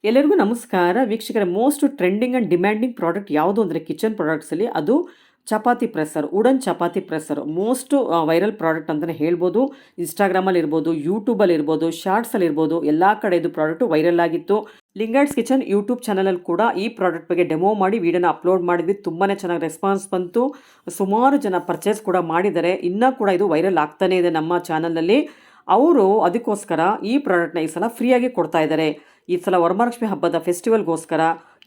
ಎಲ್ಲರಿಗೂ ನಮಸ್ಕಾರ ವೀಕ್ಷಕರೇ. Most trending and demanding product ಯಾವುದು ಅಂದರೆ ಕಿಚನ್ ಪ್ರಾಡಕ್ಟ್ಸಲ್ಲಿ ಅದು chapati presser, wooden chapati presser. Most viral product ಅಂತಲೇ ಹೇಳ್ಬೋದು. ಇನ್ಸ್ಟಾಗ್ರಾಮಲ್ಲಿ ಇರ್ಬೋದು, ಯೂಟ್ಯೂಬಲ್ಲಿ ಇರ್ಬೋದು, ಶಾರ್ಟ್ಸಲ್ಲಿ ಇರ್ಬೋದು, ಎಲ್ಲ ಕಡೆ ಇದು ಪ್ರಾಡಕ್ಟು ವೈರಲ್ ಆಗಿತ್ತು. ಲಿಂಗಾರ್ಡ್ಸ್ ಕಿಚನ್ ಯೂಟ್ಯೂಬ್ ಚಾನಲಲ್ಲಿ ಕೂಡ ಈ ಪ್ರಾಡಕ್ಟ್ ಬಗ್ಗೆ ಡೆಮೋ ಮಾಡಿ ವೀಡಿಯೋನ ಅಪ್ಲೋಡ್ ಮಾಡಿದ್ವಿ. ತುಂಬಾ ಚೆನ್ನಾಗಿ ರೆಸ್ಪಾನ್ಸ್ ಬಂತು. ಸುಮಾರು ಜನ ಪರ್ಚೇಸ್ ಕೂಡ ಮಾಡಿದ್ದಾರೆ. ಇನ್ನೂ ಕೂಡ ಇದು ವೈರಲ್ ಆಗ್ತಾನೇ ಇದೆ ನಮ್ಮ ಚಾನಲಲ್ಲಿ. ಅವರು ಅದಕ್ಕೋಸ್ಕರ ಈ ಪ್ರಾಡಕ್ಟ್ನ ಈ ಸಲ ಫ್ರೀಯಾಗಿ ಕೊಡ್ತಾ ಇದ್ದಾರೆ. ಈ ಸಲ ವರಮಹಾಲಕ್ಷ್ಮಿ ಹಬ್ಬದ ಫೆಸ್ಟಿವಲ್ಗೋಸ್ಕರ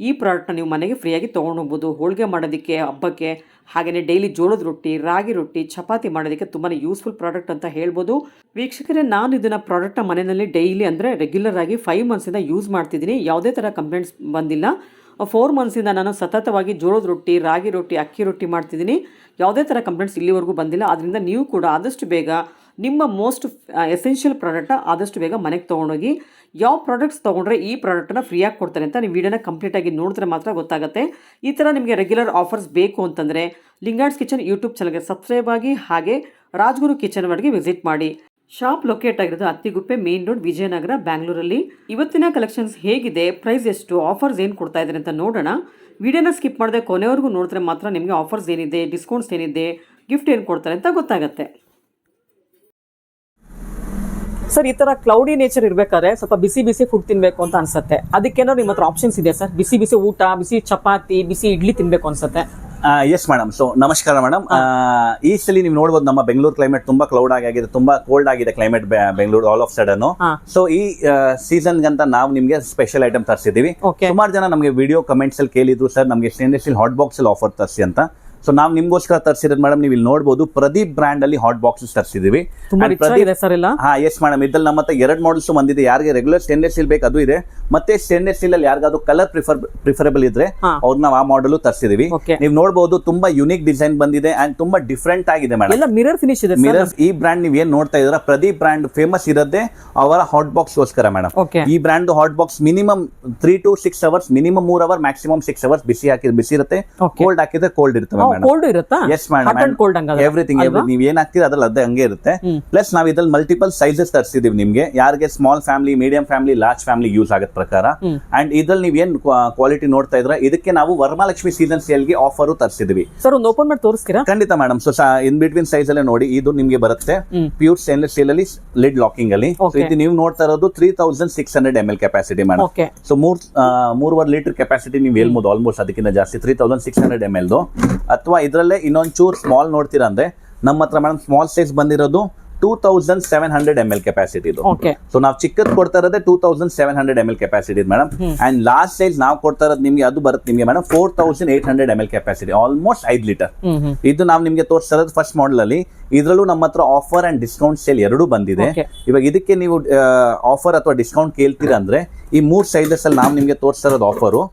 ಈ ಪ್ರಾಡಕ್ಟ್ನ ನೀವು ಮನೆಗೆ ಫ್ರೀಯಾಗಿ ತೊಗೊಂಡು ಹೋಗ್ಬೋದು. ಹೋಳಿಗೆ ಮಾಡೋದಕ್ಕೆ, ಹಬ್ಬಕ್ಕೆ, ಹಾಗೆಯೇ ಡೈಲಿ ಜೋಳದ ರೊಟ್ಟಿ, ರಾಗಿ ರೊಟ್ಟಿ, ಚಪಾತಿ ಮಾಡೋದಕ್ಕೆ ತುಂಬಾ ಯೂಸ್ಫುಲ್ ಪ್ರಾಡಕ್ಟ್ ಅಂತ ಹೇಳ್ಬೋದು. ವೀಕ್ಷಕರೇ, ನಾನು ಇದನ್ನು ಪ್ರಾಡಕ್ಟ್ನ ಮನೆಯಲ್ಲಿ ಡೈಲಿ ಅಂದರೆ ರೆಗ್ಯುಲರ್ ಆಗಿ 5 ಮಂತ್ಸಿಂದ ಯೂಸ್ ಮಾಡ್ತಿದ್ದೀನಿ. ಯಾವುದೇ ಥರ ಕಂಪ್ಲೇಂಟ್ಸ್ ಬಂದಿಲ್ಲ. 4 ಮಂತ್ಸಿಂದ ನಾನು ಸತತವಾಗಿ ಜೋಳದ ರೊಟ್ಟಿ, ರಾಗಿ ರೊಟ್ಟಿ, ಅಕ್ಕಿ ರೊಟ್ಟಿ ಮಾಡ್ತಿದ್ದೀನಿ. ಯಾವುದೇ ಥರ ಕಂಪ್ಲೇಂಟ್ಸ್ ಇಲ್ಲಿವರೆಗೂ ಬಂದಿಲ್ಲ. ಆದ್ದರಿಂದ ನೀವು ಕೂಡ ಆದಷ್ಟು ಬೇಗ ನಿಮ್ಮ ಮೋಸ್ಟ್ ಎಸೆನ್ಷಿಯಲ್ ಪ್ರಾಡಕ್ಟ್ನ ಆದಷ್ಟು ಬೇಗ ಮನೆಗೆ ತೊಗೊಂಡೋಗಿ. ಯಾವ ಪ್ರಾಡಕ್ಟ್ಸ್ ತೊಗೊಂಡ್ರೆ ಈ ಪ್ರಾಡಕ್ಟನ್ನು ಫ್ರೀಯಾಗಿ ಕೊಡ್ತಾರೆ ಅಂತ ನೀವು ವಿಡಿಯೋನ ಕಂಪ್ಲೀಟಾಗಿ ನೋಡಿದ್ರೆ ಮಾತ್ರ ಗೊತ್ತಾಗುತ್ತೆ. ಈ ಥರ ನಿಮಗೆ ರೆಗ್ಯುಲರ್ ಆಫರ್ಸ್ ಬೇಕು ಅಂತಂದರೆ ಲಿಂಗಾರ್ಡ್ಸ್ ಕಿಚನ್ ಯೂಟ್ಯೂಬ್ ಚಾನಲ್ಗೆ ಸಬ್ಸ್ಕ್ರೈಬ್ ಆಗಿ, ಹಾಗೆ ರಾಜ್ಗುರು ಕಿಚನ್ ವರ್ಗೆ ವಿಸಿಟ್ ಮಾಡಿ. ಶಾಪ್ ಲೊಕೇಟ್ ಆಗಿರೋದು ಅತ್ತಿಗುಪ್ಪೆ ಮೇನ್ ರೋಡ್, ವಿಜಯನಗರ, ಬ್ಯಾಂಗ್ಳೂರಲ್ಲಿ. ಇವತ್ತಿನ ಕಲೆಕ್ಷನ್ಸ್ ಹೇಗಿದೆ, ಪ್ರೈಸ್ ಎಷ್ಟು, ಆಫರ್ಸ್ ಏನು ಕೊಡ್ತಾ ಇದ್ದಾರೆ ಅಂತ ನೋಡೋಣ. ವಿಡಿಯೋನ ಸ್ಕಿಪ್ ಮಾಡದೆ ಕೊನೆವರೆಗೂ ನೋಡಿದ್ರೆ ಮಾತ್ರ ನಿಮಗೆ ಆಫರ್ಸ್ ಏನಿದೆ, ಡಿಸ್ಕೌಂಟ್ಸ್ ಏನಿದೆ, ಗಿಫ್ಟ್ ಏನು ಕೊಡ್ತಾರೆ ಅಂತ ಗೊತ್ತಾಗುತ್ತೆ. ಸರ್, ಈ ತರ ಕ್ಲೌಡಿ ನೇಚರ್ ಇರ್ಬೇಕಾದ್ರೆ ಸ್ವಲ್ಪ ಬಿಸಿ ಬಿಸಿ ಫುಡ್ ತಿನ್ಬೇಕು ಅಂತ ಅನ್ಸುತ್ತೆ. ಅದಕ್ಕೇನೋ ನಿಮ್ಮ ಹತ್ರ ಆಪ್ಷನ್ಸ್ ಇದೆ ಸರ್? ಬಿಸಿ ಬಿಸಿ ಊಟ, ಬಿಸಿ ಚಪಾತಿ, ಬಿಸಿ ಇಡ್ಲಿ ತಿನ್ಬೇಕು ಅನ್ಸುತ್ತೆ. Yes madam. ಸೊ ನಮಸ್ಕಾರ ಮೇಡಮ್. ಈ ಸಲ ನೀವು ನೋಡಬಹುದು ನಮ್ಮ ಬೆಂಗಳೂರು ಕ್ಲೈಮೇಟ್ ತುಂಬಾ ಕ್ಲೌಡ್ ಆಗಿದೆ, ತುಂಬಾ ಕೋಲ್ಡ್ ಆಗಿದೆ climate Bengaluru all of sudden. So ಈ ಸೀಸನ್ ಗಂತ ನಾವು ನಿಮ್ಗೆ ಸ್ಪೆಷಲ್ ಐಟಮ್ ತರಿಸಿದೀವಿ. ಸುಮಾರು ಜನ ನಮಗೆ ವಿಡಿಯೋ ಕಮೆಂಟ್ಸ್ ಅಲ್ಲಿ ಕೇಳಿದ್ರು, ಸರ್ ನಮಗೆ ಸ್ಟೇನ್ಲೆಸ್ ಸ್ಟೀಲ್ ಹಾಟ್ ಬಾಕ್ಸ್ ಅಲ್ಲಿ ಆಫರ್ ತರಿಸಿ ಅಂತ. ಸೊ ನಾವು ನಿಮ್ಗೋಸ್ಕರ ತರಿಸಿರೋದು ಮೇಡಮ್, ನೀವು ಇಲ್ಲಿ ನೋಡಬಹುದು ಪ್ರದೀಪ್ ಬ್ರ್ಯಾಂಡ್ ಅಲ್ಲಿ ಹಾಟ್ ಬಾಕ್ಸಸ್ ತರಿಸಿದೀವಿ. ಎಸ್ ಮೇಡಮ್, ಇದ್ರಲ್ಲಿ ನಮ್ಮ ಹತ್ರ 2 ಮಾಡಲ್ಸ್ ಬಂದಿದೆ. ಯಾರಿಗೆ ರೆಗ್ಯುಲರ್ ಸ್ಟೇನ್ಲೆಸ್ ಸ್ಟೀಲ್ ಬೇಕು ಅದು ಇದೆ, ಮತ್ತೆ ಸ್ಟೇನ್ಲೆಸ್ ಸ್ಟೀಲ್ ಅಲ್ಲಿ ಯಾರಿಗಾದ್ರು ಕಲರ್ ಪ್ರಿಫರಬಲ್ ಇದ್ರೆ ಅವ್ರನ್ನ ಆ ಮಾಡಲ್ ತರಿಸಿದೀವಿ. ನೀವು ನೋಡಬಹುದು ತುಂಬಾ ಯುನಿಕ್ ಡಿಸೈನ್ ಬಂದಿದೆ ಅಂಡ್ ತುಂಬಾ ಡಿಫ್ರೆಂಟ್ ಆಗಿದೆ ಮೇಡಮ್. ಮಿರರ್ ಫಿನಿಶ್ ಇದೆ. ಮಿರರ್ ಈ ಬ್ರ್ಯಾಂಡ್ ನೀವು ಏನ್ ನೋಡ್ತಾ ಇದ್ರ ಪ್ರದೀಪ್ ಬ್ರ್ಯಾಂಡ್ ಫೇಮಸ್ ಇರೋದೇ ಅವರ ಹಾಟ್ ಬಾಕ್ಸ್ ಗೋಸ್ಕರ ಮೇಡಮ್. ಈ brand hot box minimum 3 to 6 hours, minimum 3 hour, maximum 6 hours ಬಿಸಿ ಹಾಕಿದ್ರೆ ಬಿಸಿ ಇರುತ್ತೆ, ಕೋಲ್ಡ್ ಹಾಕಿದ್ರೆ ಕೋಲ್ಡ್ ಇರುತ್ತೆ. ಎಸ್ ಮೇಡಮ್, ಎವ್ರಿಥಿಂಗ್ ನೀವ್ ಏನ್ ಹಾಕ್ತೀರ ಅದ್ರಲ್ಲಿ ಅದೇ ಹಂಗೆ ಇರುತ್ತೆ. ಪ್ಲಸ್ ನಾವ್ ಇದ್ರಲ್ಲಿ ಮಲ್ಟಿಪಲ್ ಸೈಜಸ್ ತರಿಸಿದೀವಿ ನಿಮ್ಗೆ, ಯಾರಿಗೆ small family, medium family, large family use ಆಗೋ ಪ್ರಕಾರ. ಅಂಡ್ ಇದ್ರಲ್ಲಿ ನೀವ್ ಏನ್ ಕ್ವಾಲಿಟಿ ನೋಡ್ತಾ ಇದ್ರೆ ಇದಕ್ಕೆ ನಾವು ವರಮಹಾಲಕ್ಷ್ಮಿ ಸೀಸನ್ ಸೇಲ್ ಗೆ ಆಫರ್ ತರಿಸಿದೀವಿ. ಸರ್, ಒಂದು ಓಪನ್ ಮಾಡಿ ತೋರಿಸ್ತೀರಾ? ಖಂಡಿತ madam. So in between size ಅಲ್ಲೇ ನೋಡಿ, ಇದು ನಿಮ್ಗೆ ಬರುತ್ತೆ ಪ್ಯೂರ್ ಸ್ಟೇನ್ಲೆಸ್ ಸ್ಟೀಲ್ ಅಲ್ಲಿ ಲಿಡ್ ಲಾಕಿಂಗ್ ಅಲ್ಲಿ. ಇದು ನೀವು ನೋಡ್ತಾ ಇರೋದು 3600 ml capacity madam. So 3.5 litre capacity ನೀವು ಹೇಳ್ಬೋದು, ಆಲ್ಮೋಸ್ಟ್ ಅದಕ್ಕಿಂತ ಜಾಸ್ತಿ 3600 ml. ಅಥವಾ ಇದರಲ್ಲೇ ಇನ್ನೊಂದ್ ಚೂರ್ ಸ್ಮಾಲ್ ನೋಡ್ತೀರಾ ಅಂದ್ರೆ ನಮ್ಮ ಹತ್ರ ಮೇಡಮ್ ಸ್ಮಾಲ್ ಸೈಜ್ ಬಂದಿರೋದು 2700 ml ಕೆಪಾಸಿಟಿ ಇದು. ಸೊ ನಾವು ಚಿಕ್ಕದ್ ಕೊಡ್ತಾ ಇರೋದೇ 2700 ml capacity madam. And last size ನಾವು ಕೊಡ್ತಾ ಇರೋದು ನಿಮ್ಗೆ ಅದು ಬರುತ್ತೆ ನಿಮ್ಗೆ madam 4800 ml capacity, almost 5 litre. ಇದು ನಾವು ನಿಮ್ಗೆ ತೋರಿಸ್ತಾ ಇರೋದು ಫಸ್ಟ್ ಮಾಡೆಲ್ ಅಲ್ಲಿ. ಇದ್ರಲ್ಲೂ ನಮ್ಮ ಹತ್ರ ಆಫರ್ ಅಂಡ್ ಡಿಸ್ಕೌಂಟ್ ಸೇಲ್ ಎರಡೂ ಬಂದಿದೆ. ಇವಾಗ ಇದಕ್ಕೆ ನೀವು ಆಫರ್ ಅಥವಾ ಡಿಸ್ಕೌಂಟ್ ಕೇಳ್ತೀರಾ ಅಂದ್ರೆ ಈ 3 ಸೈಜಸ್ ಅಲ್ಲಿ ನಾವು ನಿಮ್ಗೆ ತೋರಿಸ್ತಾ ಇರೋದು offer.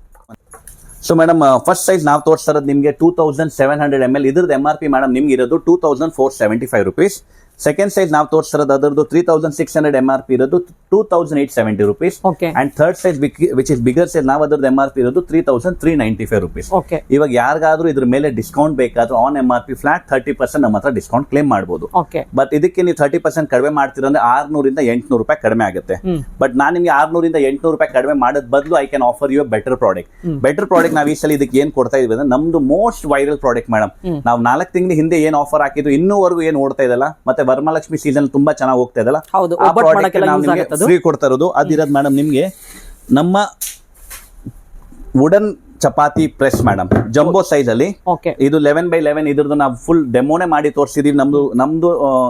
So madam, first size ನಾವು ತೋರಿಸ್ತಾ ಇರೋದು ನಿಮಗೆ 2700 ml. ಇದ್ರದ್ದು MRP ಮೇಡಮ್ ನಿಮ್ಗೆ ಇರೋದು 2475 rupees. ಸೆಕೆಂಡ್ ಸೈಜ್ ನಾವು ತೋರಿಸಿರೋದು ಅದರದ್ದು 3600 MRP ಇರೋದು 2870 rupees. And third size which is bigger size ನಾವು ಅದರದ್ದು MRP ಇರೋದು 3395 rupees. ಇವಾಗ ಯಾರಿಗಾದ್ರೂ ಇದ್ರ ಮೇಲೆ ಡಿಸ್ಕೌಂಟ್ ಬೇಕಾದ್ರೂ ಆನ್ MRP ಫ್ಲಾಟ್ 30% ನಮ್ಮ ಹತ್ರ ಡಿಸ್ಕೌಂಟ್ ಕ್ಲೇಮ್ ಮಾಡಬಹುದು. ಬಟ್ ಇದಕ್ಕೆ ನೀವು 30% ಕಡಿಮೆ ಮಾಡ್ತೀರಂದ್ರೆ 600 ಇಂದ 800 ರೂಪಾಯಿ ಕಡಿಮೆ ಆಗುತ್ತೆ. ಬಟ್ ನಾನು ನಿಮ್ಗೆ 600 ಇಂದ 800 ರೂಪಾಯಿ ಕಡಿಮೆ ಮಾಡೋದ್ ಬದಲು I can offer you better product. Better product ನಾವು ಈ ಸಲ ಇದಕ್ಕೆ ಏನ್ ಕೊಡ್ತಾ ಇದೀವಿ ಅಂದ್ರೆ ನಮ್ದು ಮೋಸ್ಟ್ ವೈರಲ್ ಪ್ರಾಡಕ್ಟ್ ಮೇಡಮ್. ನಾವು 4 ತಿಂಗಳ ಹಿಂದೆ ಏನ್ ಆಫರ್ ಹಾಕಿದ್ರು ಇನ್ನೂವರೆಗೂ ಏನ್ ಓಡ್ತಾ ಇದಲ್ಲ, ಮತ್ತೆ ವರಮಹಾಲಕ್ಷ್ಮಿ ಸೀಸನ್ ತುಂಬಾ ಚೆನ್ನಾಗಿ ಹೋಗ್ತಾ ಇದಲ್ಲ, ಫ್ರೀ ಕೊಡ್ತಾ ಇರೋದು ಅದಿರೋದು ಮೇಡಮ್ ನಿಮ್ಗೆ ನಮ್ಮ wooden chapati press madam, jumbo size ಅಲ್ಲಿ. ಇದು 11x11 ಇದ್ರದ್ದು ನಾವು ಫುಲ್ ಡೆಮೋನೆ ಮಾಡಿ ತೋರಿಸಿದೀವಿ. ನಮ್ದು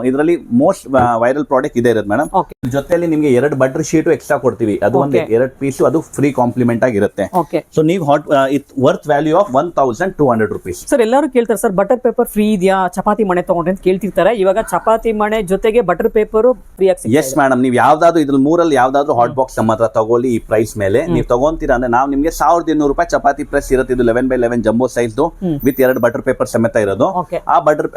ಇದರಲ್ಲಿ ಮೋಸ್ಟ್ ವೈರಲ್ ಪ್ರಾಡಕ್ಟ್ ಇದೆ ಇರೋದು ಮೇಡಮ್. ಜೊತೆಲಿ ನಿಮ್ಗೆ 2 ಬಟರ್ ಶೀಟ್ ಎಕ್ಸ್ಟ್ರಾ ಕೊಡ್ತೀವಿ, ಅದು ಒಂದು 2 ಪೀಸ್, ಅದು ಫ್ರೀ ಕಾಂಪ್ಲಿಮೆಂಟ್ ಆಗಿರುತ್ತೆ. ಸೊ ನೀವು worth value of 1200 rupees. Sir, ಎಲ್ಲರೂ ಕೇಳ್ತಾರೆ ಸರ್ ಬಟರ್ ಪೇಪರ್ ಫ್ರೀ ಇದೆಯಾ ಚಪಾತಿ ಮಣೆ ತಗೊಂಡ್ರೆ ಅಂತ ಕೇಳ್ತಿರ್ತಾರೆ. ಇವಾಗ ಚಪಾತಿ ಮಣೆ ಜೊತೆಗೆ ಬಟರ್ ಪೇಪರ್ ಫ್ರೀ ಆಗಿ. ಎಸ್ ಮೇಡಮ್, ನೀವು ಯಾವ್ದಾದ್ರು ಇದ್ರಲ್ಲಿ 3ರಲ್ಲಿ ಯಾವ್ದಾದ್ರು ಹಾಟ್ ಬಾಕ್ಸ್ ನಮ್ಮ ಹತ್ರ ತಗೊಳ್ಳಿ. ಈ ಪ್ರೈಸ್ ಮೇಲೆ ನೀವು ತಗೊಂತೀರಾ ಅಂದ್ರೆ ನಾವು ನಿಮ್ಗೆ 1200 ರೂಪಾಯಿ ಚಪಾತಿ ಚಪಾತಿ ಪ್ರೆಸ್ ಇರುತ್ತೆ, ಇದು 11x11 jumbo size with 2 butter paper ಸಮೇತ ಇರೋದು. ಆ ಬಟರ್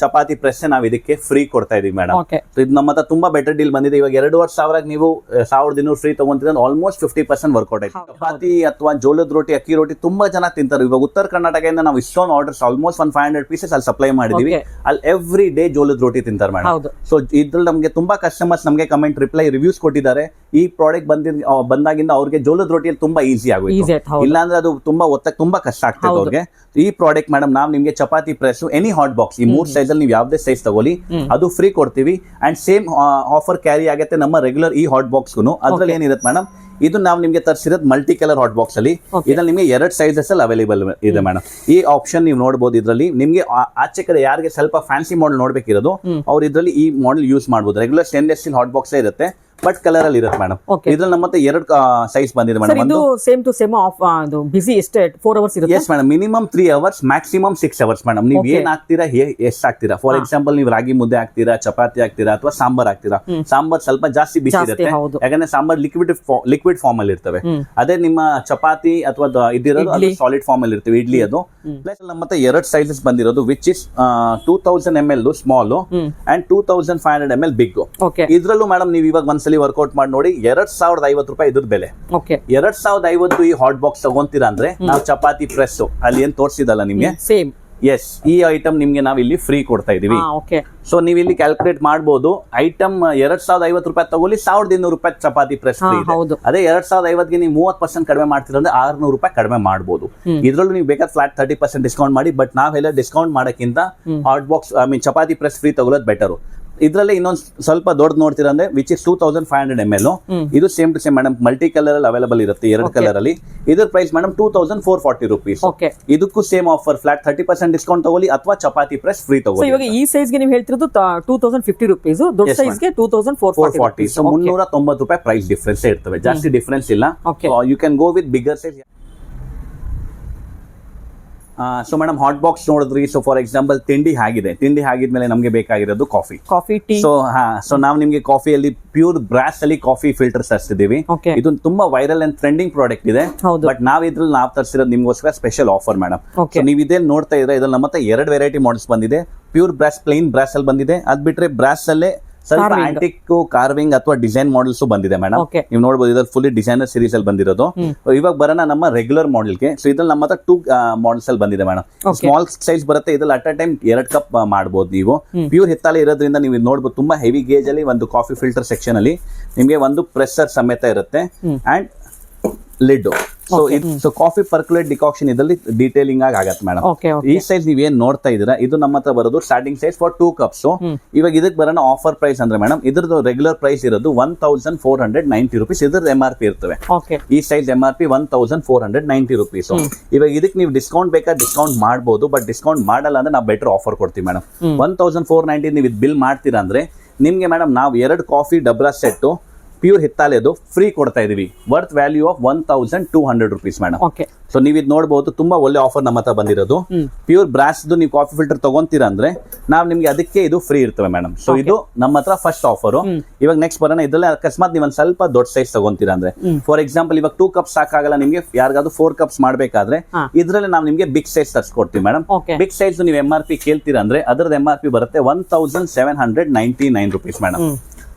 ಚಪಾತಿ ಪ್ರೆಸ್ ನಾವ್ ಇದಕ್ಕೆ ಫ್ರೀ ಕೊಡ್ತಾ ಇದೀವಿ ಮೇಡಮ್. ಇದು ನಮ್ಮ ಹತ್ರ ತುಂಬಾ ಬೆಟರ್ ಡೀಲ್ ಬಂದಿದೆ. ಇವಾಗ 2,500 ನೀವು 1,200 ಫ್ರೀ ತಗೊಂತೀರ, ಆಲ್ಮೋಸ್ಟ್ 50% ವರ್ಕೌಟ್ ಆಯ್ತು. ಚಪಾತಿ ಅಥವಾ ಜೋಳದ ರೋಟಿ, ಅಕ್ಕಿ ರೋಟಿ ತುಂಬಾ ಜನ ತಿಂತಾರೆ. ಇವಾಗ ಉತ್ತರ ಕರ್ನಾಟಕದಿಂದ ನಾವು ಇಷ್ಟೊಂದು ಆರ್ಡರ್ಸ್ ಆಲ್ಮೋಸ್ಟ್ 500 ಪೀಸಸ್ ಅಲ್ಲಿ ಸಪ್ಲೈ ಮಾಡಿದೀವಿ. ಅಲ್ಲಿ ಎವ್ರಿ ಡೇ ಜೋಳದ ರೋಟಿ ತಿಂತಾರೆ ಮೇಡಮ್. ಸೊ ಇದ್ರಲ್ಲಿ ನಮ್ಗೆ ತುಂಬಾ ಕಸ್ಟಮರ್ಸ್ ನಮ್ಗೆ ಕಮೆಂಟ್ ರಿವ್ಯೂಸ್ ಕೊಟ್ಟಿದ್ದಾರೆ. ಈ ಪ್ರಾಡಕ್ಟ್ ಬಂದಾಗಿಂದ ಅವ್ರಿಗೆ ಜೋಳದ ರೋಟಿಯಲ್ಲಿ ತುಂಬಾ ಈಸಿ ಆಗೋಯ್ತು. ಇಲ್ಲಾಂದ್ರೆ ಅದು ತುಂಬಾ ಒತ್ತಕ್ಕೆ ತುಂಬಾ ಕಷ್ಟ ಆಗ್ತದೆ ಅವ್ರಿಗೆ. ಈ ಪ್ರಾಡಕ್ಟ್ ಮೇಡಮ್ ನಾವು ನಿಮ್ಗೆ chapati press any hot box ಈ 3 ಸೈಜ್ ಅಲ್ಲಿ ನೀವು ಯಾವ್ದೇ ಸೈಜ್ ತಗೊಳ್ಳಿ ಅದು ಫ್ರೀ ಕೊಡ್ತೀವಿ. ಅಂಡ್ ಸೇಮ್ ಆಫರ್ ಕ್ಯಾರಿ ಆಗುತ್ತೆ ನಮ್ಮ ರೆಗ್ಯುಲರ್ ಈ ಹಾಟ್ ಬಾಕ್ಸ್ಗೂ. ಅದ್ರಲ್ಲಿ ಏನಿರುತ್ತೆ ಮೇಡಮ್, ಇದು ನಾವು ನಿಮ್ಗೆ ತರಿಸಿರೋದು ಮಲ್ಟಿ ಕಲರ್ ಹಾಟ್ ಬಾಕ್ಸ್ ಅಲ್ಲಿ. ಇದ್ರಲ್ಲಿ ನಿಮ್ಗೆ 2 ಸೈಜಸ್ ಅಲ್ಲಿ ಅವೈಲೇಬಲ್ ಇದೆ ಮೇಡಮ್. ಈ ಆಪ್ಷನ್ ನೀವು ನೋಡಬಹುದು. ಇದ್ರಲ್ಲಿ ನಿಮ್ಗೆ ಆಚೆ ಕಡೆ ಯಾರಿಗೆ ಸ್ವಲ್ಪ ಫ್ಯಾನ್ಸಿ ಮಾಡೆಲ್ ನೋಡ್ಬೇಕಿರೋದು ಅವ್ರು ಇದ್ರಲ್ಲಿ ಈ ಮಾಡೆಲ್ ಯೂಸ್ ಮಾಡಬಹುದು. Regular stainless steel hot box ಇರುತ್ತೆ, ಬಟ್ ಕಲರ್ ಅಲ್ಲಿ ಇರುತ್ತೆ ಮೇಡಮ್. ಇದ್ರಲ್ಲಿ ನಮ್ಮ ಮತ್ತೆ 2 ಸೈಜ್ ಬಂದಿದೆ ಮೇಡಮ್. ಇದು ಸೇಮ್ ಟು ಸೇಮ್ ಆಫ್ ಅದು ಬಿಸಿ ಎಷ್ಟು 4 ಅವರ್ಸ್ ಇರುತ್ತೆ? Yes madam, minimum 3 hours, maximum 6 hours madam. ನೀವು ಏನ್ ಹಾಕ್ತೀರಾ, ಎಷ್ಟು ಹಾಕ್ತೀರಾ. ಫಾರ್ ಎಕ್ಸಾಂಪಲ್ ನೀವು ರಾಗಿ ಮುದ್ದೆ ಹಾಕ್ತೀರಾ, ಚಪಾತಿ ಹಾಕ್ತೀರಾ ಅಥವಾ ಸಾಂಬಾರ್ ಹಾಕ್ತೀರಾ. ಸಾಂಬಾರ್ ಸ್ವಲ್ಪ ಜಾಸ್ತಿ ಬಿಸಿ ಇರುತ್ತೆ, ಯಾಕಂದ್ರೆ ಸಾಂಬಾರ್ ಲಿಕ್ವಿಡ್ ಫಾರ್ಮ್ ಅಲ್ಲಿ ಇರ್ತವೆ. ಅದೇ ನಿಮ್ಮ ಚಪಾತಿ ಅಥವಾ ಇದಿರೋದು ಅದು ಸಾಲಿಡ್ ಫಾರ್ಮ್ ಅಲ್ಲಿ ಇರ್ತವೆ, ಇಡ್ಲಿ ಅದು. ಪ್ಲಸ್ ನಮ್ಮ ಮತ್ತೆ 2 ಸೈಜಸ್ ಬಂದಿರೋದು, which is 2000 ml small and 2500 ml big. ಇದ್ರಲ್ಲೂ ಮೇಡಮ್ ನೀವು ಇವಾಗ ಒಂದ್ಸಲಿ ವರ್ಕೌಟ್ ಮಾಡಿ ನೋಡಿ, 2,050 ರೂಪಾಯಿ ಇದ್ರ ಬೆಲೆ. 2,050 ಈ ಹಾಟ್ ಬಾಕ್ಸ್ ತಗೊಂತೀರಾ ಅಂದ್ರೆ ನಾವು ಚಪಾತಿ ಪ್ರೆಸ್ ಅಲ್ಲಿ ಏನ್ ತೋರಿಸಿದಲ್ಲ ನಿಮ್ಗೆ, ಸೇಮ್ ಎಸ್ ಈ ಐಟಮ್ ನಿಮ್ಗೆ ನಾವು ಇಲ್ಲಿ ಫ್ರೀ ಕೊಡ್ತಾ ಇದೀವಿ. ಸೊ ನೀವು ಇಲ್ಲಿ ಕ್ಯಾಲ್ಕುಲೇಟ್ ಮಾಡಬಹುದು. ಐಟಮ್ 2,050 ರೂಪಾಯಿ ತಗೊಳ್ಳಿ, 1,200 ರೂಪಾಯಿ ಚಪಾತಿ ಪ್ರೆಸ್ ಫ್ರೀ ಇದೆ. ಅದೇ 2,050ಗೆ ನೀವು 30% ಕಡಿಮೆ ಮಾಡ್ತೀರ ಅಂದ್ರೆ 600 ರೂಪಾಯಿ ಕಡಿಮೆ ಮಾಡಬಹುದು. ಇದ್ರಲ್ಲೂ ನೀವು ಬೇಕಾದ್ರೆ ಫ್ಲಾಟ್ 30% ಡಿಸ್ಕೌಂಟ್ ಮಾಡಿ. ಬಟ್ ನಾವೆಲ್ಲ ಡಿಸ್ಕೌಂಟ್ ಮಾಡಕ್ಕಿಂತ hot box chapati press free ತಗೊಳ್ಳೋದು ಬೆಟರ್. ಇದ್ರಲ್ಲಿ ಇನ್ನೊಂದು ಸ್ವಲ್ಪ ದೊಡ್ಡ ನೋಡ್ತೀರಾ ಅಂದ್ರೆ ವಿಚ್ ಇಸ್ 2,500 ml. ಇದು same to same madam, multi colour ಅಲ್ಲಿ ಅವೈಲೇಬಲ್ ಇರುತ್ತೆ, 2 ಕಲರ್ ಅಲ್ಲಿ. ಇದ್ರ ಪ್ರೈಸ್ ಮೇಡಮ್ 2,440 ರೂಪೀಸ್. ಇದಕ್ಕೂ ಸೇಮ್ ಆಫರ್, ಫ್ಲಾಟ್ 30% ಡಿಸ್ಕೌಂಟ್ ತಗೊಳ್ಳಿ ಅಥವಾ ಚಪಾತಿ ಪ್ರೆಸ್ ಫ್ರೀ ತಗೊಳ್ಳಿ. ಇವಾಗ ಈ ಸೈಜ್ ಗೆ ನೀವು ಹೇಳ್ತಿರೋದು 2,050 ರೂಪೀಸ್, ದೊಡ್ಡ ಸೈಜ್ ಗೆ 2,440. ಸೊ 390 ರೂಪಾಯಿ ಪ್ರೈಸ್ ಡಿಫರೆನ್ಸ್ ಇರ್ತವೆ, ಜಾಸ್ತಿ ಡಿಫರೆನ್ಸ್ ಇಲ್ಲ. You can go with bigger size. So madam hot box ನೋಡಿದ್ರಿ. ಸೊ ಫಾರ್ ಎಕ್ಸಾಂಪಲ್ ತಿಂಡಿ ಆಗಿದ್ಮೇಲೆ ನಮ್ಗೆ ಬೇಕಾಗಿರೋದು ಕಾಫಿ, ಟೀ. ಸೊ ನಾವು ನಿಮ್ಗೆ ಕಾಫಿಯಲ್ಲಿ ಪ್ಯೂರ್ ಬ್ರಾಸ್ ಅಲ್ಲಿ ಕಾಫಿ ಫಿಲ್ಟರ್ಸ್ ತರಿಸಿದೀವಿ. ಇದು ತುಂಬಾ ವೈರಲ್ ಅಂಡ್ ಟ್ರೆಂಡಿಂಗ್ ಪ್ರಾಡಕ್ಟ್ ಇದೆ. ಬಟ್ ನಾವ್ ತರಿಸಿರೋದು ನಿಮ್ಗೋಸ್ಕರ ಸ್ಪೆಷಲ್ ಆಫರ್ ಮೇಡಮ್. ಸೊ ನೀವು ಇದೇ ನೋಡ್ತಾ ಇದ್ರೆ ಇದ್ರಲ್ಲಿ ನಮ್ಮ ಮತ್ತೆ 2 ವೆರೈಟಿ ಮಾಡೆಲ್ಸ್ ಬಂದಿದೆ. ಪ್ಯೂರ್ ಬ್ರಾಸ್, ಪ್ಲೇನ್ ಬ್ರಾಸ್ ಅಲ್ಲಿ ಬಂದಿದೆ. ಅದ್ ಬಿಟ್ರೆ ಬ್ರಾಸ್ ಅಲ್ಲೇ ಸ್ವಲ್ಪ ಆಂಟಿಕ್ ಕಾರ್ವಿಂಗ್ ಅಥವಾ ಡಿಸೈನ್ ಮಾಡೆಲ್ಸ್ ಬಂದಿದೆ ಮೇಡಮ್. ನೀವು ನೋಡಬಹುದು ಇದ್ರಲ್ಲಿ ಫುಲ್ಲಿ ಡಿಸೈನರ್ ಸೀರೀಸ್ ಅಲ್ಲಿ ಬಂದಿರೋದು. ಇವಾಗ ಬರೋಣ ನಮ್ಮ ರೆಗ್ಯುಲರ್ ಮಾಡೆಲ್ಗೆ. ಸೊ ಇದ್ರಲ್ಲಿ ನಮ್ಮ ಹತ್ರ 2 ಮಾಡೆಲ್ಸ್ ಅಲ್ಲಿ ಬಂದಿದೆ ಮೇಡಮ್. ಸ್ಮಾಲ್ ಸೈಜ್ ಬರುತ್ತೆ, ಇದ್ರಲ್ಲಿ ಅಟ್ ಅ ಟೈಮ್ 2 ಕಪ್ ಮಾಡಬಹುದು ನೀವು. ಪ್ಯೂರ್ ಹಿತ್ತಾಳೆ ಇರೋದ್ರಿಂದ ನೀವು ನೋಡಬಹುದು ತುಂಬಾ ಹೆವಿ ಗೇಜ್ ಅಲ್ಲಿ ಒಂದು ಕಾಫಿ ಫಿಲ್ಟರ್ ಸೆಕ್ಷನ್ ಅಲ್ಲಿ ನಿಮಗೆ ಒಂದು ಪ್ರೆಸರ್ ಸಮೇತ ಇರುತ್ತೆ and lid. So coffee percolate decoction ಇದರಲ್ಲಿ ಡೀಟೇಲಿಂಗ್ ಆಗತ್ತೆ ಮೇಡಮ್. ಈ ಸೈಜ್ ನೀವೇನ್ ನೋಡ್ತಾ ಇದೀರಾ ಇದು ನಮ್ಮ ಹತ್ರ ಬರೋದು ಸ್ಟಾರ್ಟಿಂಗ್ ಸೈಜ್ ಫಾರ್ 2 ಕಪ್ಸ್. ಇವಾಗ ಇದಕ್ಕೆ ಬರೋಣ ಆಫರ್ ಪ್ರೈಸ್ ಅಂದ್ರೆ ಮೇಡಮ್, ಇದ್ರದ್ದು ರೆಗ್ಯುಲರ್ ಪ್ರೈಸ್ ಇರೋದು 1,490 ರೂಪೀಸ್. ಇದ್ರದ್ದು MRP ಇರ್ತವೆ. ಈ ಸೈಜ್ MRP 1,490 ರೂಪೀಸ್. ಇವಾಗ ಇದಕ್ಕೆ ನೀವು ಡಿಸ್ಕೌಂಟ್ ಬೇಕಾದ್ರೆ ಡಿಸ್ಕೌಂಟ್ ಮಾಡಬಹುದು, ಬಟ್ ಡಿಸ್ಕೌಂಟ್ ಮಾಡಲ್ಲ ಅಂದ್ರೆ ನಾವು ಬೆಟರ್ ಆಫರ್ ಕೊಡ್ತೀವಿ ಮೇಡಮ್. 1,490 ನೀವು ಇದು ಬಿಲ್ ಮಾಡ್ತೀರಾ ಅಂದ್ರೆ ನಿಮ್ಗೆ ಮೇಡಮ್ ನಾವು 2 ಕಾಫಿ ಡಬ್ರಾ ಸೆಟ್ ಪ್ಯೂರ್ ಹಿತ್ತಾಲೆದು ಫ್ರೀ ಕೊಡ್ತಾ ಇದೀವಿ, worth value of 1,200 rupees madam. So ನೀವು ಇದು ನೋಡಬಹುದು, ತುಂಬಾ ಒಳ್ಳೆ ಆಫರ್ ನಮ್ಮ ಹತ್ರ ಬಂದಿರೋದು. ಪ್ಯೂರ್ ಬ್ರಾಸ್ ನೀವು ಕಾಫಿ ಫಿಲ್ಟರ್ ತಗೊಂತೀರಾ ಅಂದ್ರೆ ನಾವು ನಿಮ್ಗೆ ಅದಕ್ಕೆ ಇದು ಫ್ರೀ ಇರ್ತವೆ ಮೇಡಮ್. ಸೊ ಇದು ನಮ್ಮ ಹತ್ರ ಫಸ್ಟ್ ಆಫರ್. ಇವಾಗ ನೆಕ್ಸ್ಟ್ ಬರೋಣ, ಇದ್ರಲ್ಲಿ ಅಕಸ್ಮಾತ್ ನೀವು ಒಂದ್ ಸ್ವಲ್ಪ ದೊಡ್ಡ ಸೈಜ್ ತಗೊಂತೀರಾ ಅಂದ್ರೆ, ಫಾರ್ ಎಕ್ಸಾಂಪಲ್ ಇವಾಗ 2 ಕಪ್ಸ್ ಸಾಕಾಗಲ್ಲ ನಿಮ್ಗೆ, ಯಾರಿಗಾದ್ರು 4 ಕಪ್ಸ್ ಮಾಡ್ಬೇಕಾದ್ರೆ ಇದ್ರಲ್ಲಿ ನಾವು ನಿಮ್ಗೆ ಬಿಗ್ ಸೈಜ್ ತರಿಸ್ಕೊಡ್ತೀವಿ ಮೇಡಮ್. ಬಿಗ್ ಸೈಜ್ ನೀವು MRP ಕೇಳ್ತೀರಾ ಅಂದ್ರೆ ಅದ್ರದ್ದು MRP ಬರುತ್ತೆ 1,799 ರೂಪೀಸ್ ಮೇಡಮ್.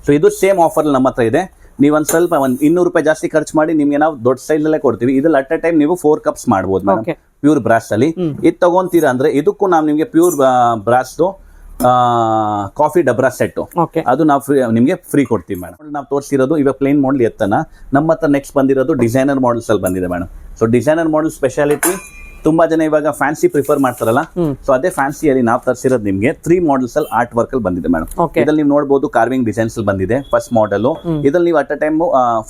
ಸೊ ಇದು ಸೇಮ್ ಆಫರ್ ನಮ್ಮ ಹತ್ರ ಇದೆ. ನೀವು ಒಂದ್ ಸ್ವಲ್ಪ 200 ರೂಪಾಯಿ ಜಾಸ್ತಿ ಖರ್ಚು ಮಾಡಿ ನಿಮ್ಗೆ ನಾವು ದೊಡ್ಡ ಸೈಜ್ ಅಲ್ಲೇ ಕೊಡ್ತೀವಿ. ಇದ್ರಲ್ಲಿ ಅಟ್ ಅ ಟೈಮ್ ನೀವು 4 ಕಪ್ಸ್ ಮಾಡಬಹುದು ಮೇಡಮ್, ಪ್ಯೂರ್ ಬ್ರಾಸ್ ಅಲ್ಲಿ. ಇದು ತಗೊಂತೀರಾ ಅಂದ್ರೆ ಇದಕ್ಕೂ ನಾವು ನಿಮ್ಗೆ ಪ್ಯೂರ್ ಬ್ರಾಸ್ ಕಾಫಿ ಡಬ್ರಾ ಸೆಟ್ ಅದು ನಾವು ನಿಮ್ಗೆ ಫ್ರೀ ಕೊಡ್ತೀವಿ ಮೇಡಮ್. ನಾವು ತೋರಿಸಿರೋದು ಇವಾಗ ಪ್ಲೇನ್ ಮಾಡೆಲ್ ಎತ್ತನ. ನಮ್ಮ ಹತ್ರ ನೆಕ್ಸ್ಟ್ ಬಂದಿರೋದು ಡಿಸೈನರ್ ಮಾಡೆಲ್ಸ್ ಅಲ್ಲಿ ಬಂದಿದೆ madam. So designer model speciality, ತುಂಬಾ ಜನ ಇವಾಗ ಫ್ಯಾನ್ಸಿ ಪ್ರಿಫರ್ ಮಾಡ್ತಾರಲ್ಲ, ಸೊ ಅದೇ ಫ್ಯಾನ್ಸಿಯಲ್ಲಿ ನಾವು ತರಿಸಿರೋದು ನಿಮ್ಗೆ 3 ಮಾಡೆಲ್ಸ್ ಅಲ್ಲಿ ಆರ್ಟ್ ವರ್ಕ್ ಅಲ್ಲಿ ಬಂದಿದೆ ಮೇಡಮ್. ಇದ್ರಲ್ಲಿ ನೀವು ನೋಡಬಹುದು ಕಾರ್ವಿಂಗ್ ಡಿಸೈನ್ಸ್ ಅಲ್ಲಿ ಬಂದಿದೆ ಫಸ್ಟ್ ಮಾಡೆಲ್. ಇದ್ರಲ್ಲಿ ನೀವು at a time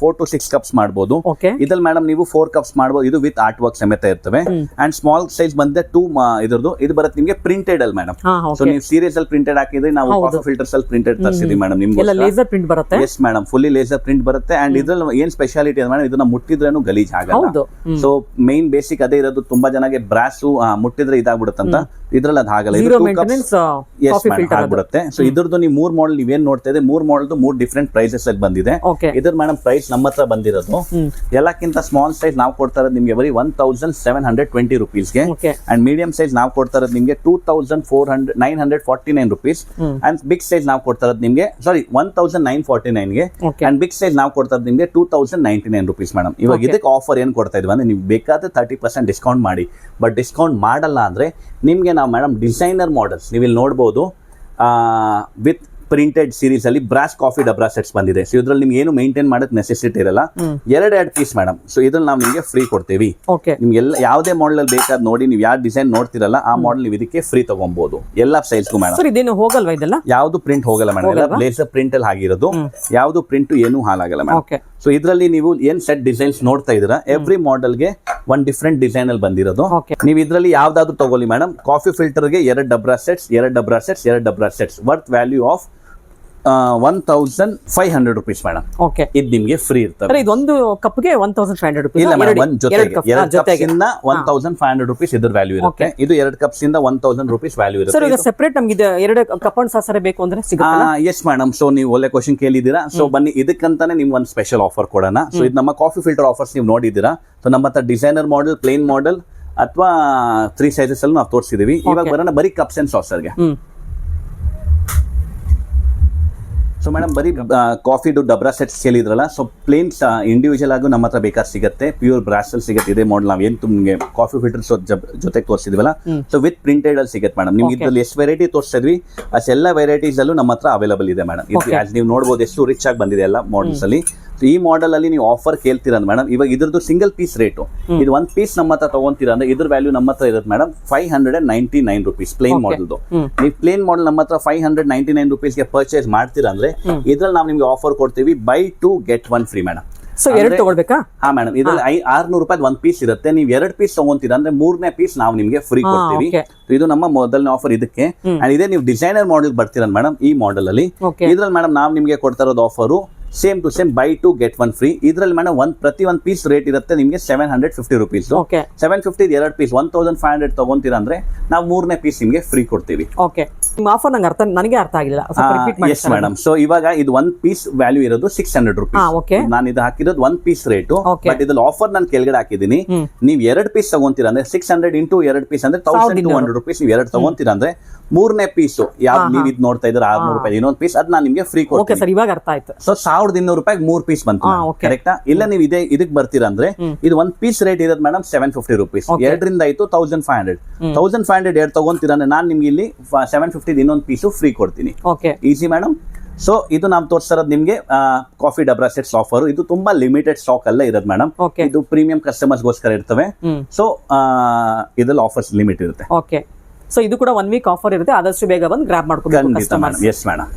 4 to 6 cups ಮಾಡಬಹುದು. ಇದ್ರಲ್ಲಿ ಮೇಡಮ್ ನೀವು 4 ಕಪ್ಸ್ ಮಾಡಬಹುದು. ಇದು ವಿತ್ ಆರ್ಟ್ ವರ್ಕ್ ಸಮೇತ ಇರ್ತವೆ. ಅಂಡ್ ಸ್ಮಾಲ್ ಸೈಜ್ ಬಂದಿದೆ 2 ಇದ್ರದ್ದು. ಇದು ಬರುತ್ತೆ ನಿಮ್ಗೆ ಪ್ರಿಂಟೆಡ್ ಅಲ್ಲಿ ಮೇಡಮ್. ಸೊ ನೀವು ಸೀರೀಸ್ ಅಲ್ಲಿ ಪ್ರಿಂಟೆಡ್ ಹಾಕಿದ್ರೆ ನಾವು ಕಾಫಿ ಫಿಲ್ಟರ್ಸ್ ಅಲ್ಲಿ ಪ್ರಿಂಟೆಡ್ ತರಿಸಿದ್ವಿ ಮೇಡಮ್ ನಿಮ್ಗೆ. ಲೇಸರ್ ಪ್ರಿಂಟ್ ಬರುತ್ತೆ. Yes madam, fully laser print ಬರುತ್ತೆ. ಅಂಡ್ ಇದ್ರಲ್ಲಿ ಏನ್ ಸ್ಪೆಷಾಲಿಟಿ ಇದೆ ಮೇಡಮ್, ಇದನ್ನ ಮುಟ್ಟಿದ್ರೇನು ಗಲೀಜ್ ಆಗಲ್ಲ. ಸೊ ಮೈನ್ ಬೇಸಿಕ್ ಅದೇ ಇರೋದು. ತುಂಬಾ ಜನ ಜನಗೆ ಬ್ರಾಸ್ ಮುಟ್ಟಿದ್ರೆ ಇದಾಗ್ಬಿಡುತ್ತಂತ, ಇದ್ರಲ್ಲಿ ಅದು ಆಗಲ್ಲ. Zero maintenance, coffee filter ಅದು. ಆಗ್ಬಿಡುತ್ತೆ. ಸೊ ಇದ್ರದ್ದು ನೀವು 3 ಮಾಡೆಲ್ ನೀವೇನ್ ನೋಡ್ತಾ ಇದೆ, 3 ಮಾಡೆಲ್ 3 ಡಿಫ್ರೆಂಟ್ ಪ್ರೈಸಸ್ ಅಲ್ಲಿ ಬಂದಿದೆ. Okay. ಇದ್ರ ಮೇಡಮ್ ಪ್ರೈಸ್ ನಮ್ಮ ಹತ್ರ ಬಂದಿರೋದು ಎಲ್ಲಕ್ಕಿಂತ ಸ್ಮಾಲ್ ಸೈಜ್ ನಾವು ಕೊಡ್ತಾ ಇರೋದು ನಿಮ್ಗೆ ಬರೀ 1720 ರುಪೀಸ್ಗೆ, Okay. ಅಂಡ್ ಮೀಡಿಯಂ ಸೈಜ್ ನಾವು ಕೊಡ್ತಾ ಇರೋದು ನಿಮ್ಗೆ 2949 ರುಪೀಸ್, ಅಂಡ್ ಬಿಗ್ ಸೈಜ್ ನಾವು ಕೊಡ್ತಾ ಇರೋದು ನಿಮ್ಗೆ 1949ಗೆ, Okay. ಅಂಡ್ ಬಿಗ್ ಸೈಜ್ ನಾವು ಕೊಡ್ತಾ ಇರೋದು ನಿಮ್ಗೆ 2099 ರುಪೀಸ್ ಮೇಡಮ್. ಇವಾಗ ಇದಕ್ಕೆ ಆಫರ್ ಏನ್ ಕೊಡ್ತಾ ಇದೀವಿ ಅಂದ್ರೆ, ನೀವು ಬೇಕಾದ್ರೆ 30% ಡಿಸ್ಕೌಂಟ್ ಮಾಡಿ, ಬಟ್ ಡಿಸ್ಕೌಂಟ್ ಮಾಡಲ್ಲ ಅಂದ್ರೆ ನಿಮ್ಗೆ ನಾವು ಮೇಡಮ್ ಡಿಸೈನರ್ ಮಾಡೆಲ್ಸ್ ನೀವು ಇಲ್ಲಿ ನೋಡಬಹುದು ವಿತ್ ಪ್ರಿಂಟೆಡ್ ಸೀರೀಸ್ ಅಲ್ಲಿ ಬ್ರಾಸ್ ಕಾಫಿ ಡಬ್ರಾ ಸೆಟ್ಸ್ ಬಂದಿದೆ. ಸೊ ಇದ್ರಲ್ಲಿ ನಿಮ್ಗೆ ಏನು ಮೇಂಟೈನ್ ಮಾಡೋದ್ ನೆಸೆಸಿಟಿ ಇರಲ್ಲ, 2 ಪೀಸ್ ಮೇಡಮ್. ಸೊ ಇದ್ರಲ್ಲಿ ನಾವು ನಿಮ್ಗೆ ಫ್ರೀ ಕೊಡ್ತೀವಿ. ನಿಮ್ಗೆ ಎಲ್ಲ ಯಾವುದೇ ಮಾಡೆಲ್ ಅಲ್ಲಿ ಬೇಕಾದ್ ನೋಡಿ, ನೀವು ಯಾವ ಡಿಸೈನ್ ನೋಡ್ತಿರಲ್ಲ ಆ ಮಾಡೆಲ್ ನೀವು ಇದಕ್ಕೆ ಫ್ರೀ ತಗೊಬಹುದು, ಎಲ್ಲಾ ಸೈಜ್ಗೂ ಮೇಡಮ್. ಇದೇನು ಹೋಗಲ್ವಾ ಇದೆಲ್ಲ? ಯಾವ್ದು ಪ್ರಿಂಟ್ ಹೋಗಲ್ಲ ಮೇಡಮ್, ಎಲ್ಲ ಬ್ಲೇಸರ್ ಪ್ರಿಂಟ್ ಅಲ್ಲಿ ಆಗಿರೋದು, ಯಾವ್ದು ಪ್ರಿಂಟ್ ಏನು ಹಾಳಾಗಲ್ಲ ಮೇಡಮ್. ಸೊ ಇದರಲ್ಲಿ ನೀವು ಏನ್ ಸೆಟ್ ಡಿಸೈನ್ಸ್ ನೋಡ್ತಾ ಇದೀರಾ, ಎವ್ರಿ ಮಾಡೆಲ್ಗೆ ಒಂದು ಡಿಫ್ರೆಂಟ್ ಡಿಸೈನ್ ಅಲ್ಲಿ ಬಂದಿರೋದು. ನೀವು ಇದರಲ್ಲಿ ಯಾವ್ದಾದ್ರು ತಗೊಳ್ಳಿ ಮೇಡಮ್. ಕಾಫಿ ಫಿಲ್ಟರ್ಗೆ 2 ಡಬ್ರಾ ಸೆಟ್ಸ್, 2 ಡಬ್ರಾ ಸೆಟ್ಸ್, 2 ಡಬ್ರಾ sets worth value of 1500 rupees madam. ಇದು ನಿಮ್ಗೆ ಫ್ರೀ ಇರ್ತದೆ. ಇದೊಂದು ಕಪ್ಗೆ 1500 ರುಪೀಸ್ ಇಲ್ಲ ಮೇಡಮ್, ಒಂದ್ ಜೊತೆಗೆ 2 ಕಪ್ಸ್ ಇಂದ 1500 ರುಪೀಸ್ ಇದ್ರ ವ್ಯಾಲ್ಯೂ ಇರುತ್ತೆ. ಇದು 2 ಕಪ್ಸ್ ಇಂದ 1000 ರುಪೀಸ್ ವ್ಯಾಲ್ಯೂ ಇರುತ್ತೆ. ಈಗ ಸೆಪರೇಟ್ ನಮ್ಗೆ 2 ಕಪ್ ಅಂಡ್ ಸಾಸರೆ ಬೇಕು ಅಂದ್ರೆ ಸಿಗುತ್ತಾ? Yes madam. ಸೊ ನೀವು ಒಳ್ಳೆ ಕ್ವಶನ್ ಕೇಳಿದೀರಾ. ಸೊ ಬನ್ನಿ, ಇದಕ್ಕಂತಾನೆ ನಿಮ್ಗೆ ಒಂದು ಸ್ಪೆಷಲ್ ಆಫರ್ ಕೊಡೋಣ. ಸೊ ಇದು ನಮ್ಮ ಕಾಫಿ ಫಿಲ್ಟರ್ ಆಫರ್ಸ್ ನೀವು ನೋಡಿದೀರಾ. ಸೊ ನಮ್ಮ ಹತ್ರ ಡಿಸೈನರ್ ಮಾಡೆಲ್, ಪ್ಲೇನ್ ಮಾಡೆಲ್ ಅಥವಾ 3 ಸೈಜಸ್ ಅಲ್ಲಿ ನಾವು ತೋರಿಸಿದೀವಿ. ಇವಾಗ ಬರೋಣ ಬರೀ ಕಪ್ಸ್ ಅಂಡ್ ಸಾಸರ್ಗೆ. ಸೊ ಮೇಡಮ್ ಬರೀ ಕಾಫಿ ಡಬ್ರಾ ಸೆಟ್ಸ್ ಕೇಳಿದ್ರಲ್ಲ, ಸೊ ಪ್ಲೇನ್ ಇಂಡಿವಿಜುವಲ್ ಆಗಿ ನಮ್ಮ ಹತ್ರ ಬೇಕಾದ್ರೆ ಸಿಗುತ್ತೆ, ಪ್ಯೂರ್ ಬ್ರಾಸ್ ಅಲ್ಲಿ ಸಿಗುತ್ತೆ. ಇದೇ ಮಾಡೆಲ್ ನಾವು ಏನ್ ನಿಮ್ಗೆ ಕಾಫಿ ಫಿಲ್ಟರ್ ಜೊತೆಗೆ ತೋರಿಸಿದ್ವಲ್ಲ, ಸೊ ವಿತ್ ಪ್ರಿಂಟೆಡ್ ಅಲ್ಲಿ ಸಿಗುತ್ತೆ ಮೇಡಮ್. ನಿಮ್ಗೆ ಇದ್ರಲ್ಲಿ ಎಷ್ಟು ವೆರೈಟಿ ತೋರಿಸಿದ್ವಿ ಅಷ್ಟೆಲ್ಲ ವೆರೈಟೀಸ್ ಅಲ್ಲೂ ನಮ್ಮ ಹತ್ರ ಅವೈಲೇಬಲ್ ಇದೆ ಮೇಡಮ್. ನೀವು ನೋಡಬಹುದು ಎಷ್ಟು ರಿಚ್ ಆಗಿ ಬಂದಿದೆ ಎಲ್ಲ ಮಾಡೆಲ್ಸ್ ಅಲ್ಲಿ. ಈ ಮಾಡೆಲ್ ಅಲ್ಲಿ ನೀವು ಆಫರ್ ಕೇಳ್ತೀರ ಮೇಡಮ್, ಇವಾಗ ಇದ್ರದ್ದು ಸಿಂಗಲ್ ಪೀಸ್ ರೇಟು, ಇದು 1 ಪೀಸ್ ನಮ್ಮ ಹತ್ರ ತಗೊಂತೀರಾ ಅಂದ್ರೆ ಇದ್ರ ವ್ಯಾಲ್ಯೂ ನಮ್ಮ ಹತ್ರ ಇರುತ್ತೆ ಮೇಡಮ್ 599 ರುಪೀಸ್ ಪ್ಲೇನ್ ಮಾಡೆಲ್ದು. ನೀವು ಪ್ಲೇನ್ ಮಾಡೆಲ್ ನಮ್ಮ ಹತ್ರ 599 ರುಪೀಸ್ಗೆ ಪರ್ಚೇಸ್ ಮಾಡ್ತೀರಾ ಅಂದ್ರೆ ಇದ್ರಲ್ಲಿ ನಾವು ನಿಮ್ಗೆ ಆಫರ್ ಕೊಡ್ತೀವಿ buy 2 get 1 free madam. So 2 ತಗೊಳ್ಬೇಕಾ? ಹಾ ಮೇಡಮ್, ಇದ್ರಲ್ಲಿ 600 ರೂಪಾಯಿ 1 ಪೀಸ್ ಇರುತ್ತೆ. ನೀವು 2 ಪೀಸ್ ತಗೊಂತೀರಾ ಅಂದ್ರೆ 3ನೇ ಪೀಸ್ ನಾವು ನಿಮ್ಗೆ ಫ್ರೀ ಕೊಡ್ತೀವಿ. ಇದು ನಮ್ಮ ಮೊದಲನೇ ಆಫರ್ ಇದಕ್ಕೆ. ಅಂಡ್ ಇದೇ ನೀವು ಡಿಸೈನರ್ ಮಾಡೆಲ್ ಬರ್ತೀರಾ ಮೇಡಮ್, ಈ ಮಾಡೆಲ್ ಅಲ್ಲಿ ಇದ್ರಲ್ಲಿ ಮೇಡಮ್ ನಾವು ನಿಮ್ಗೆ ಕೊಡ್ತಾ ಇರೋದು offer same to same buy 2 get 1 free. ಇದ್ರಲ್ಲಿ ಮೇಡಮ್ ಪ್ರತಿ 1 ಪೀಸ್ ರೇಟ್ ಇರುತ್ತೆ ನಿಮ್ಗೆ 750 ರುಪೀಸ್. 750 2 ಪೀಸ್ 1500 ತಗೊಂತೀರಾ ಅಂದ್ರೆ ನಾವು 3ನೇ ಪೀಸ್ ನಿಮ್ಗೆ ಫ್ರೀ ಕೊಡ್ತೀವಿ. ನಿಮ್ಮ ಆಫರ್ ನನಗೆ ಅರ್ಥ ಆಗಿಲ್ಲ. Yes madam. ಸೊ ಇವಾಗ ಇದು 1 ಪೀಸ್ ವ್ಯಾಲ್ಯೂ ಇರೋದು 600 ರುಪೀಸ್. ನಾನು ಇದು ಹಾಕಿರೋದು 1 ಪೀಸ್ ರೇಟು, ಬಟ್ ಇದ್ರಲ್ಲಿ ಆಫರ್ ನಾನು ಕೆಳಗಡೆ ಹಾಕಿದೀನಿ. ನೀವು 2 ಪೀಸ್ ತಗೊಂತೀರಾ ಅಂದ್ರೆ 600 ಇಂಟು 2 ಪೀಸ್ ಅಂದ್ರೆ 1200 ರುಪೀಸ್. ನೀವು 2 ತಗೊಂತೀರಾ ಅಂದ್ರೆ 3ನೇ ಪೀಸ್ ಯಾವ್ದು ನೀವು ಇದು ನೋಡ್ತಾ ಇದ್ರೆ 600 ರೂಪಾಯಿ ಇನ್ನೊಂದು ಪೀಸ್, ಅದ್ ನಾನು ನಿಮ್ಗೆ ಫ್ರೀ ಕೊಡ್ತೀನಿ. ಇವಾಗ ಅರ್ಥ ಆಯ್ತು. ಸೊ 1200 ರೂಪಾಯಿ 3 ಪೀಸ್ ಬಂತು, ಕರೆಕ್ಟಾ? ಇಲ್ಲ ನೀವು ಇದಕ್ಕೆ ಬರ್ತೀರಾ ಅಂದ್ರೆ ಇದು 1 ಪೀಸ್ ರೇಟ್ ಇರೋದು ಮೇಡಮ್ 750 ರುಪೀಸ್. 2ರಿಂದ ಆಯ್ತು 1500. 1500 2 ತಗೊಂತೀರಾ ಅಂದ್ರೆ ನಾನು ನಿಮ್ಗೆ ಇಲ್ಲಿ 750 ಇನ್ನೊಂದು ಪೀಸು ಫ್ರೀ ಕೊಡ್ತೀನಿ. Easy madam. ಸೊ ಇದು ನಾವು ತೋರಿಸಿರೋದು ನಿಮ್ಗೆ ಕಾಫಿ ಡಬ್ರಾ ಸೆಟ್ಸ್ ಆಫರ್. ಇದು ತುಂಬಾ ಲಿಮಿಟೆಡ್ ಸ್ಟಾಕ್ ಅಲ್ಲ ಇರೋದು ಮೇಡಮ್. ಇದು ಪ್ರೀಮಿಯಂ ಕಸ್ಟಮರ್ಸ್ ಗೋಸ್ಕರ ಇರ್ತವೆ. ಸೊ ಇದ್ರಲ್ಲಿ ಆಫರ್ಸ್ ಲಿಮಿಟ್ ಇರುತ್ತೆ. ಸೊ ಇದು ಕೂಡ 1 ವೀಕ್ ಆಫರ್ ಇರುತ್ತೆ, ಆದಷ್ಟು ಬೇಗ ಬಂದು ಗ್ರಾಬ್ ಮಾಡ್ಕೊಂಡು. Yes madam.